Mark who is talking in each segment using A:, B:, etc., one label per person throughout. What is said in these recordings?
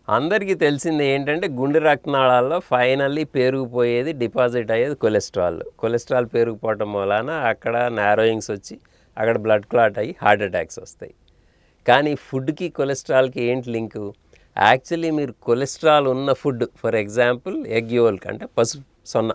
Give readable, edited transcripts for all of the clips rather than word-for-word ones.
A: అందరికీ తెలిసింది ఏంటంటే గుండె రక్తనాళాల్లో ఫైనల్లీ పేరుకుపోయేది డిపాజిట్ అయ్యేది కొలెస్ట్రాల్. కొలెస్ట్రాల్ పేరుకుపోవటం వలన అక్కడ నారోయింగ్స్ వచ్చి అక్కడ బ్లడ్ క్లాట్ అయ్యి హార్ట్ అటాక్స్ వస్తాయి. కానీ ఫుడ్కి కొలెస్ట్రాల్కి ఏంటి లింకు? యాక్చువల్లీ మీరు కొలెస్ట్రాల్ ఉన్న ఫుడ్, ఫర్ ఎగ్జాంపుల్ ఎగ్ యోల్క్ అంటే పసుపు సొన్న,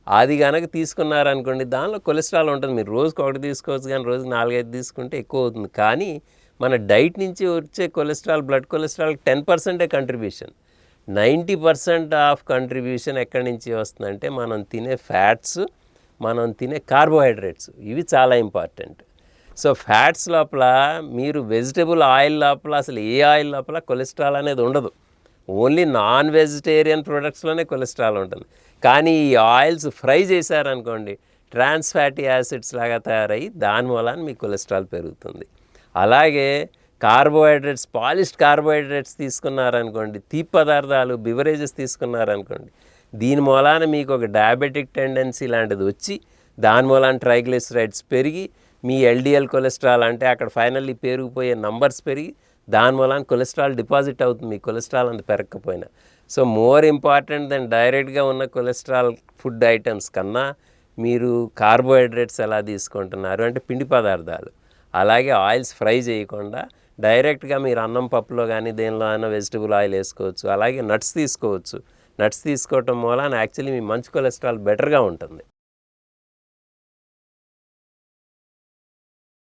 A: అది కనుక తీసుకున్నారనుకోండి దానిలో కొలెస్ట్రాల్ ఉంటుంది. మీరు రోజుకి ఒకటి తీసుకోవచ్చు, కానీ రోజుకి 4-5 తీసుకుంటే ఎక్కువ అవుతుంది. కానీ మన డైట్ నుంచి వచ్చే cholesterol, blood cholesterol 10% contribution. 90% of contribution ఎక్కడి నుంచి వస్తుందంటే మనం తినే ఫ్యాట్స్, మనం తినే కార్బోహైడ్రేట్స్, ఇవి చాలా ఇంపార్టెంట్. సో ఫ్యాట్స్ లోపల మీరు వెజిటబుల్ ఆయిల్ లోపల అసలు ఏ ఆయిల్ లోపల కొలెస్ట్రాల్ అనేది ఉండదు. ఓన్లీ నాన్ వెజిటేరియన్ ప్రొడక్ట్స్లోనే కొలెస్ట్రాల్ ఉంటుంది. కానీ ఈ ఆయిల్స్ ఫ్రై చేశారనుకోండి ట్రాన్స్ ఫ్యాటీ యాసిడ్స్ లాగా తయారయ్యి దాని మూలాన మీ కొలెస్ట్రాల్ పెరుగుతుంది. అలాగే కార్బోహైడ్రేట్స్, పాలిష్డ్ కార్బోహైడ్రేట్స్ తీసుకున్నారనుకోండి, తీపి పదార్థాలు, బివరేజెస్ తీసుకున్నారనుకోండి, దీని మూలాన మీకు ఒక డయాబెటిక్ టెండెన్సీ లాంటిది వచ్చి దాని మూలాన ట్రైగ్లిసరైడ్స్ పెరిగి మీ ఎల్డిఎల్ కొలెస్ట్రాల్ అంటే అక్కడ ఫైనల్లీ పెరిగిపోయే నంబర్స్ పెరిగి దాని మూలాన కొలెస్ట్రాల్ డిపాజిట్ అవుతుంది మీ కొలెస్ట్రాల్ అంత పెరగకపోయినా. సో మోర్ ఇంపార్టెంట్ దెన్ డైరెక్ట్గా ఉన్న కొలెస్ట్రాల్ ఫుడ్ ఐటమ్స్ కన్నా మీరు కార్బోహైడ్రేట్స్ ఎలా తీసుకుంటున్నారు అంటే పిండి పదార్థాలు, అలాగే ఆయిల్స్ ఫ్రై చేయకుండా డైరెక్ట్గా మీరు అన్నం పప్పులో కానీ దేనిలో అయినా వెజిటబుల్ ఆయిల్ వేసుకోవచ్చు. అలాగే నట్స్ తీసుకోవచ్చు. నట్స్ తీసుకోవటం మూలాన యాక్చువల్లీ మీ మంచి కొలెస్ట్రాల్ బెటర్గా ఉంటుంది.